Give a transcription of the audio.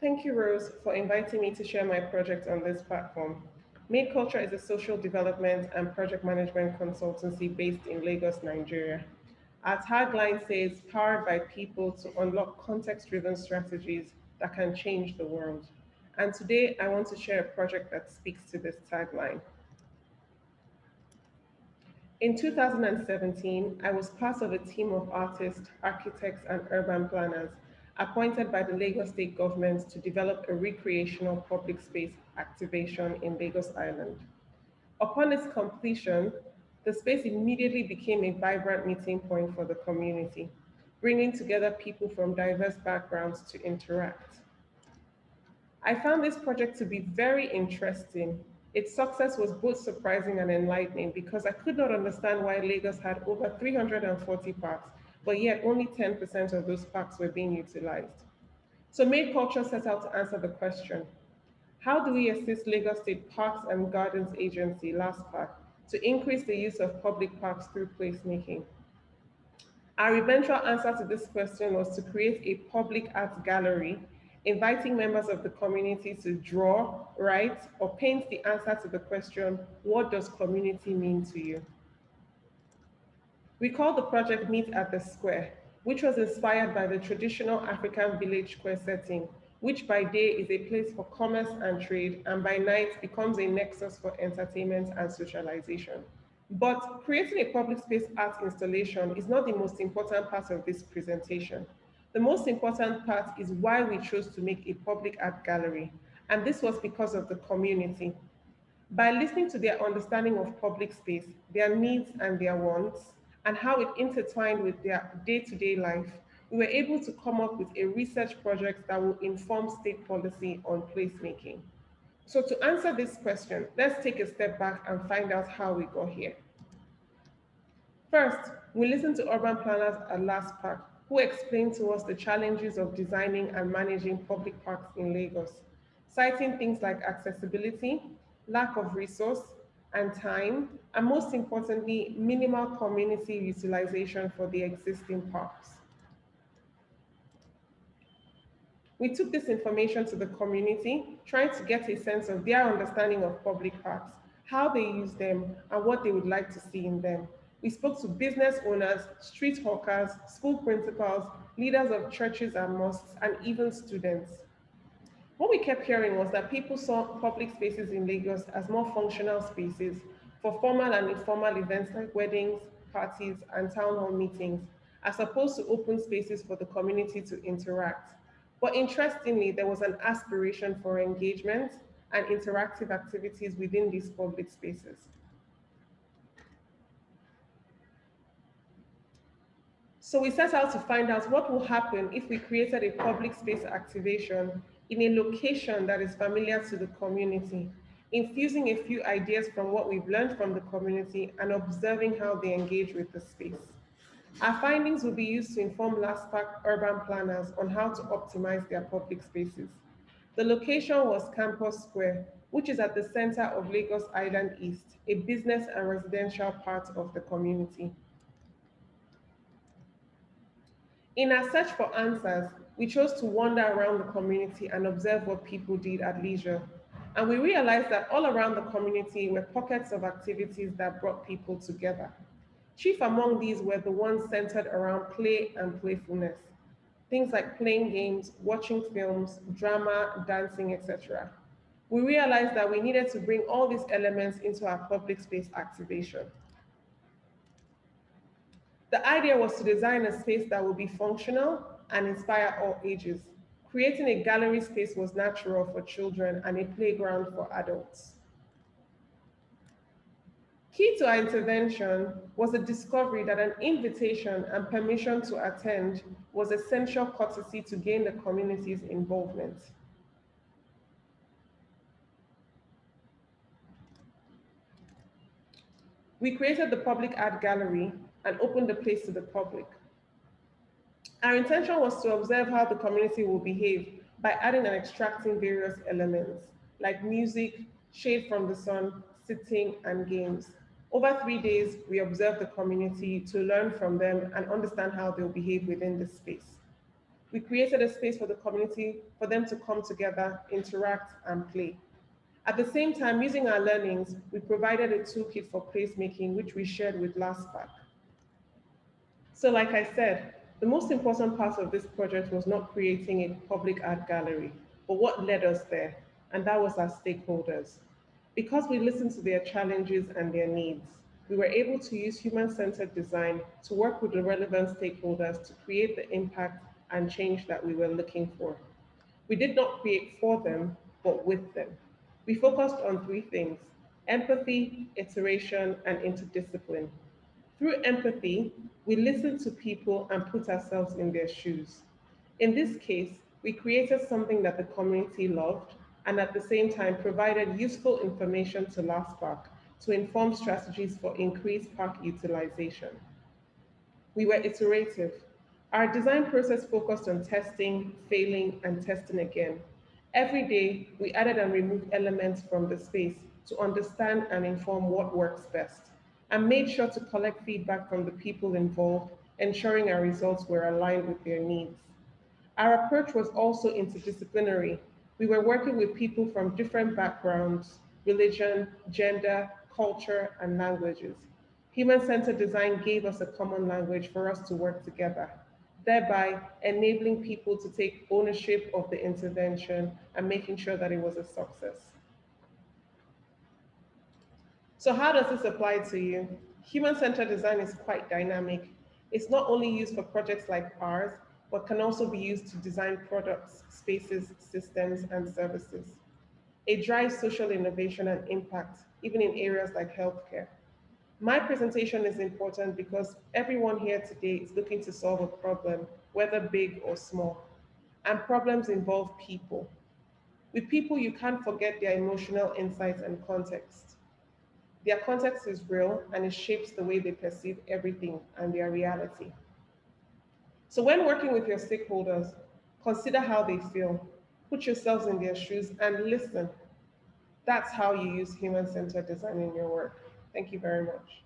Thank you, Rose, for inviting me to share my project on this platform. Made Culture is a social development and project management consultancy based in Lagos, Nigeria. Our tagline says, powered by people to unlock context driven strategies that can change the world. And today I want to share a project that speaks to this tagline. In 2017, I was part of a team of artists, architects, and urban planners appointed by the Lagos State government to develop a recreational public space activation in Lagos Island. Upon its completion, the space immediately became a vibrant meeting point for the community, bringing together people from diverse backgrounds to interact. I found this project to be very interesting. Its success was both surprising and enlightening because I could not understand why Lagos had over 340 parks, but yet only 10% of those parks were being utilized. So Made Culture set out to answer the question, how do we assist Lagos State Parks and Gardens Agency, LASPAC, to increase the use of public parks through placemaking? Our eventual answer to this question was to create a public art gallery, inviting members of the community to draw, write, or paint the answer to the question, what does community mean to you? We called the project Meet at the Square, which was inspired by the traditional African village square setting, which by day is a place for commerce and trade, and by night becomes a nexus for entertainment and socialization. But creating a public space art installation is not the most important part of this presentation. The most important part is why we chose to make a public art gallery, and this was because of the community. By listening to their understanding of public space, their needs and their wants, and how it intertwined with their day-to-day life, we were able to come up with a research project that will inform state policy on placemaking. So to answer this question, let's take a step back and find out how we got here. First, we listened to urban planners at LASPAC who explained to us the challenges of designing and managing public parks in Lagos, citing things like accessibility, lack of resource and time, and most importantly, minimal community utilization for the existing parks. We took this information to the community, trying to get a sense of their understanding of public parks, how they use them, and what they would like to see in them. We spoke to business owners, street hawkers, school principals, leaders of churches and mosques, and even students. What we kept hearing was that people saw public spaces in Lagos as more functional spaces for formal and informal events like weddings, parties, and town hall meetings, as opposed to open spaces for the community to interact. But interestingly, there was an aspiration for engagement and interactive activities within these public spaces. So we set out to find out what will happen if we created a public space activation in a location that is familiar to the community, infusing a few ideas from what we've learned from the community and observing how they engage with the space. Our findings will be used to inform LASPAC urban planners on how to optimize their public spaces. The location was Campus Square, which is at the center of Lagos Island East, a business and residential part of the community. In our search for answers, we chose to wander around the community and observe what people did at leisure. And we realized that all around the community were pockets of activities that brought people together. Chief among these were the ones centered around play and playfulness. Things like playing games, watching films, drama, dancing, etc. We realized that we needed to bring all these elements into our public space activation. The idea was to design a space that would be functional and inspire all ages. Creating a gallery space was natural for children and a playground for adults. Key to our intervention was the discovery that an invitation and permission to attend was essential courtesy to gain the community's involvement. We created the public art gallery and opened the place to the public. Our intention was to observe how the community will behave by adding and extracting various elements like music, shade from the sun, sitting, and games. Over 3 days, we observed the community to learn from them and understand how they'll behave within the space. We created a space for the community for them to come together, interact, and play. At the same time, using our learnings, we provided a toolkit for placemaking, which we shared with LastPack. So, like I said, the most important part of this project was not creating a public art gallery, but what led us there, and that was our stakeholders. Because we listened to their challenges and their needs, we were able to use human centered design to work with the relevant stakeholders to create the impact and change that we were looking for. We did not create for them, but with them. We focused on three things: empathy, iteration, and interdiscipline. Through empathy, we listen to people and put ourselves in their shoes. In this case, we created something that the community loved and at the same time provided useful information to Last Park to inform strategies for increased park utilization. We were iterative. Our design process focused on testing, failing, and testing again. Every day, we added and removed elements from the space to understand and inform what works best, and made sure to collect feedback from the people involved, ensuring our results were aligned with their needs. Our approach was also interdisciplinary. We were working with people from different backgrounds, religion, gender, culture, and languages. Human centered design gave us a common language for us to work together, thereby enabling people to take ownership of the intervention and making sure that it was a success. So, how does this apply to you? Human centered design is quite dynamic. It's not only used for projects like ours, but can also be used to design products, spaces, systems, and services. It drives social innovation and impact, even in areas like healthcare. My presentation is important because everyone here today is looking to solve a problem, whether big or small. And problems involve people. With people, you can't forget their emotional insights and context. Their context is real and it shapes the way they perceive everything and their reality. So, when working with your stakeholders, consider how they feel, put yourselves in their shoes, and listen. That's how you use human centered design in your work. Thank you very much.